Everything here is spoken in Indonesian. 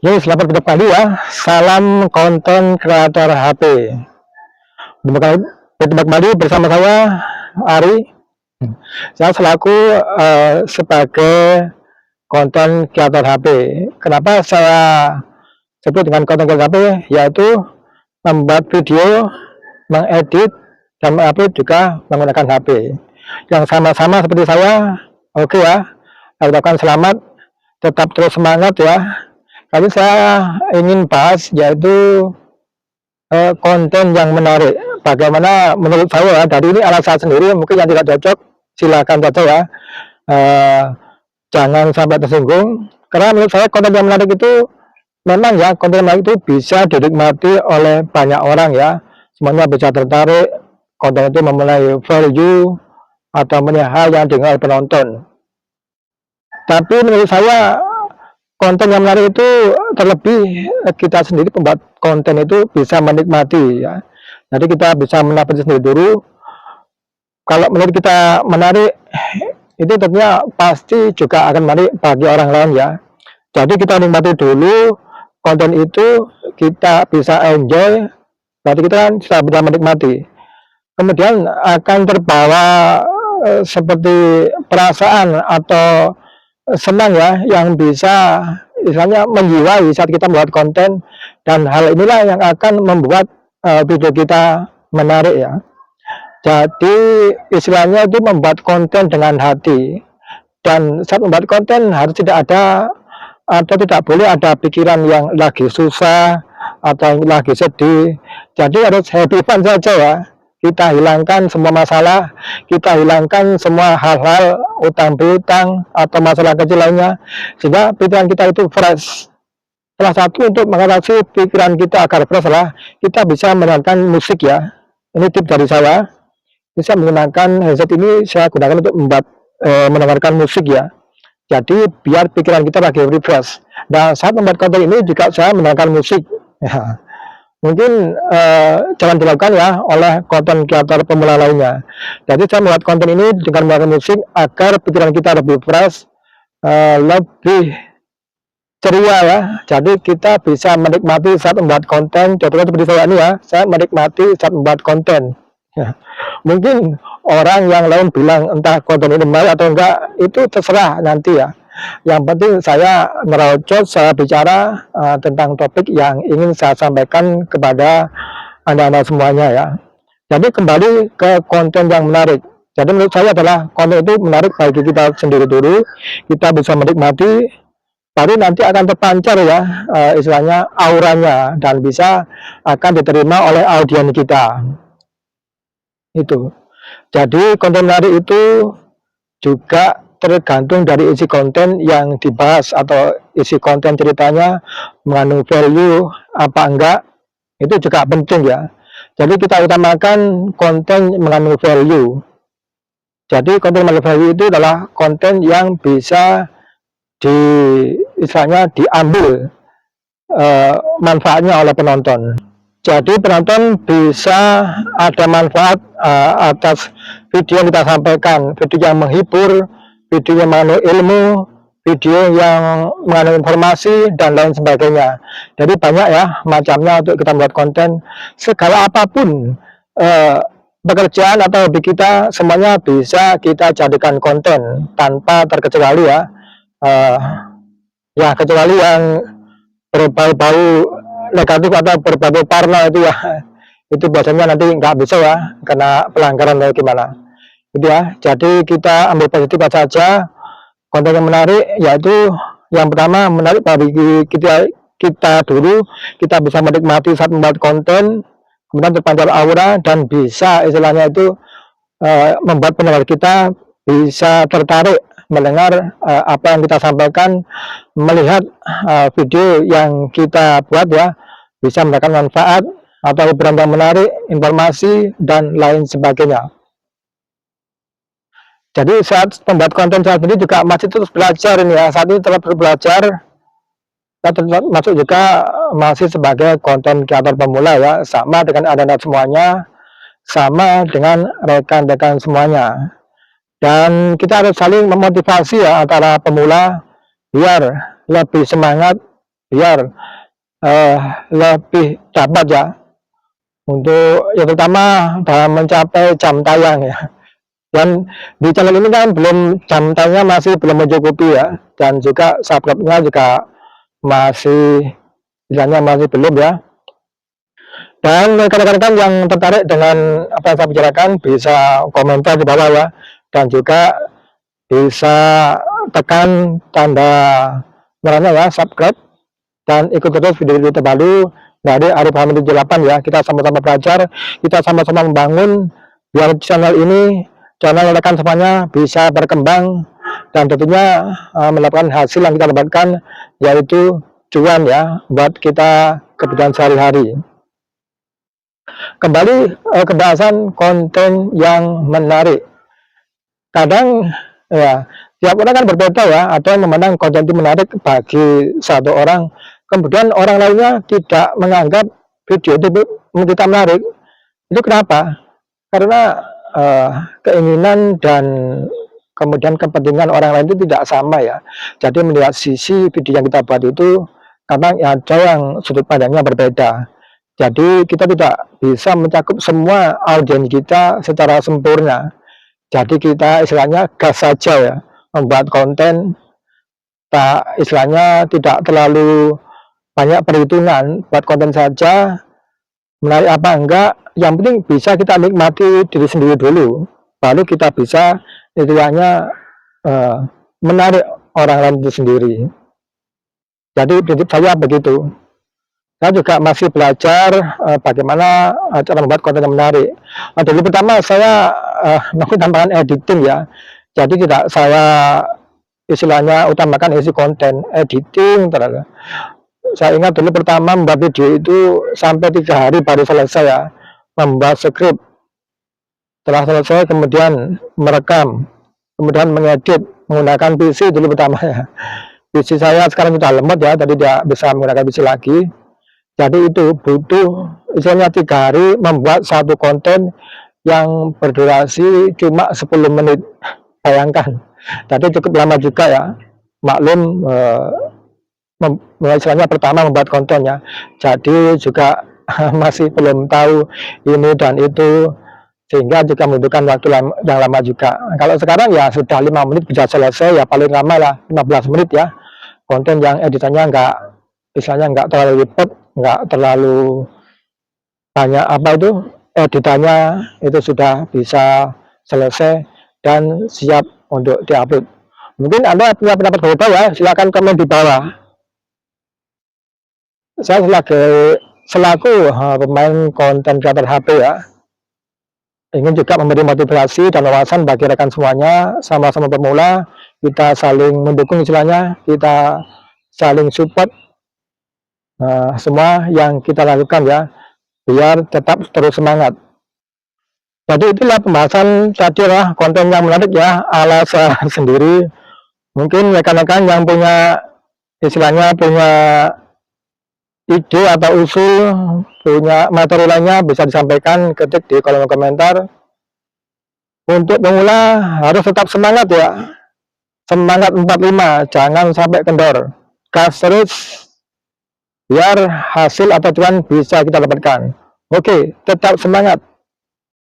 Jadi selamat berjumpa kembali ya. Salam konten kreator HP. Berjumpa kembali bersama saya Ari. Saya selaku sebagai konten kreator HP. Kenapa saya sebut dengan konten kreator HP? Yaitu membuat video, mengedit, dan mengupload juga menggunakan HP. Yang sama-sama seperti saya. Oke ya. Saya ucapkan selamat. Tetap terus semangat ya. Kali saya ingin bahas yaitu konten yang menarik. Bagaimana menurut saya dari ini alasan sendiri, mungkin yang tidak cocok silakan saja ya. Jangan sampai tersinggung. Karena menurut saya konten yang menarik itu memang ya, konten yang menarik itu bisa dinikmati oleh banyak orang ya. Semuanya bisa tertarik. Konten itu memulai value atau hal yang didengar oleh penonton. Tapi menurut saya konten yang menarik itu terlebih kita sendiri pembuat konten itu bisa menikmati ya. Jadi kita bisa menikmati sendiri dulu. Kalau menurut kita menarik itu tentunya pasti juga akan menarik bagi orang lain ya. Jadi kita nikmati dulu konten itu, kita bisa enjoy, berarti kita kan bisa menikmati. Kemudian akan terbawa seperti perasaan atau senang ya, yang bisa misalnya menjiwai saat kita membuat konten, dan hal inilah yang akan membuat video kita menarik ya. Jadi istilahnya itu membuat konten dengan hati, dan saat membuat konten harus tidak ada atau tidak boleh ada pikiran yang lagi susah atau yang lagi sedih. Jadi harus happy fun saja ya. Kita hilangkan semua masalah, kita hilangkan semua hal-hal utang piutang atau masalah kecil lainnya, sehingga pikiran kita itu fresh. Salah satu untuk mengatasi pikiran kita agar fresh adalah kita bisa mendengarkan musik ya. Ini tips dari saya. Bisa menggunakan headset ini, saya gunakan untuk mendengarkan musik ya. Jadi biar pikiran kita lagi refresh. Dan saat membuat konten ini juga saya mendengarkan musik. Ya. Mungkin jangan dilakukan ya oleh konten kreator pemula lainnya. Jadi saya membuat konten ini dengan menggunakan musik agar pikiran kita lebih fresh, lebih ceria ya. Jadi kita bisa menikmati saat membuat konten. Contohnya seperti saya ini ya, saya menikmati saat membuat konten ya. Mungkin orang yang lain bilang entah konten ini menarik atau enggak, itu terserah nanti ya. Yang penting saya merocot, saya bicara tentang topik yang ingin saya sampaikan kepada anda-anda semuanya ya. Jadi kembali ke konten yang menarik. Jadi menurut saya adalah konten itu menarik bagi kita sendiri dulu, kita bisa menikmati, baru nanti akan terpancar ya istilahnya auranya, dan bisa akan diterima oleh audiens kita. Itu. Jadi konten menarik itu juga tergantung dari isi konten yang dibahas atau isi konten ceritanya mengandung value apa enggak, itu juga penting ya. Jadi kita utamakan konten mengandung value. Jadi konten mengandung value itu adalah konten yang bisa istilahnya diambil manfaatnya oleh penonton. Jadi penonton bisa ada manfaat atas video yang kita sampaikan, video yang menghibur, video yang mengandung ilmu, video yang mengandung informasi, dan lain sebagainya. Jadi banyak ya macamnya untuk kita membuat konten. Segala apapun pekerjaan atau hobi kita, semuanya bisa kita jadikan konten tanpa terkecuali ya. Ya kecuali yang berbau-bau negatif atau berbau parno itu ya, itu biasanya nanti nggak bisa ya, kena pelanggaran atau gimana gitu ya. Jadi kita ambil positif saja. Konten yang menarik yaitu yang pertama menarik bagi kita dulu, kita bisa menikmati saat membuat konten, kemudian terpancar aura, dan bisa istilahnya itu membuat pendengar kita bisa tertarik mendengar apa yang kita sampaikan, melihat video yang kita buat ya, bisa mendapatkan manfaat atau hiburan yang menarik, informasi, dan lain sebagainya. Jadi saat membuat konten saat ini juga masih terus belajar ini ya, saat ini terus belajar, termasuk juga masih sebagai konten kreator pemula ya, sama dengan anda semuanya, sama dengan rekan-rekan semuanya. Dan kita harus saling memotivasi ya antara pemula biar lebih semangat, biar eh, lebih dapat ya, untuk yang terutama dalam mencapai jam tayang ya. Dan di channel ini kan belum, jam tayangnya masih belum mencukupi ya, dan juga subscribe-nya juga masih, istilahnya masih belum ya. Dan rekan-rekan yang tertarik dengan apa yang saya bicarakan bisa komentar di bawah ya, dan juga bisa tekan tanda merahnya ya, subscribe, dan ikut terus video-video terbaru dari Arif Hamid 78 ya. Kita sama-sama belajar, kita sama-sama membangun biar channel ini, channel rekan semuanya bisa berkembang dan tentunya mendapatkan hasil yang kita dapatkan, yaitu cuan ya buat kita kebutuhan sehari-hari. Kembali ke bahasan konten yang menarik. Kadang ya, tiap orang kan berbeda ya, ada yang memandang konten itu menarik bagi satu orang, kemudian orang lainnya tidak menganggap video itu kita menarik. Itu kenapa? Karena keinginan dan kemudian kepentingan orang lain itu tidak sama ya. Jadi melihat sisi video yang kita buat itu, kadang ada yang sudut pandangnya berbeda. Jadi kita tidak bisa mencakup semua audiens kita secara sempurna. Jadi kita istilahnya gas saja ya, membuat konten, tak istilahnya tidak terlalu banyak perhitungan, buat konten saja, menarik apa enggak, yang penting bisa kita nikmati diri sendiri dulu, baru kita bisa istilahnya menarik orang lain itu sendiri. Jadi prinsip saya begitu. Saya juga masih belajar bagaimana cara membuat konten yang menarik. Dulu pertama saya menggunakan editing ya, jadi tidak saya istilahnya utamakan isi konten, editing terus. Saya ingat dulu pertama membuat video itu sampai 3 hari baru selesai ya, membuat skrip. Setelah selesai kemudian merekam, kemudian mengedit menggunakan PC dulu pertama ya. PC saya sekarang sudah lemot ya, tadi tidak bisa menggunakan PC lagi. Jadi itu butuh istilahnya 3 hari membuat satu konten yang berdurasi cuma 10 menit. Bayangkan, tadi cukup lama juga ya. Maklum istilahnya pertama membuat kontennya, jadi juga masih belum tahu ini dan itu, sehingga juga membutuhkan waktu yang lama juga. Kalau sekarang ya sudah 5 menit bisa selesai ya, paling lama lah 15 menit ya. Konten yang editannya enggak, istilahnya enggak terlalu ribet, enggak terlalu banyak apa itu, editannya itu sudah bisa selesai dan siap untuk diupload. Mungkin Anda punya pendapat berbeda ya, silakan komen di bawah. Saya selaku pemain konten kreator HP ya, ingin juga memberi motivasi dan wawasan bagi rekan semuanya, sama-sama pemula, kita saling mendukung istilahnya, kita saling support semua yang kita lakukan ya, biar tetap terus semangat. Jadi itulah pembahasan tadi lah, konten yang menarik ya, ala saya sendiri. Mungkin rekan-rekan yang punya istilahnya punya ide atau usul, punya materi lainnya bisa disampaikan, ketik di kolom komentar. Untuk pemula harus tetap semangat ya, semangat 45, jangan sampai kendor, gas terus biar hasil atau cuan bisa kita dapatkan. Oke, tetap semangat.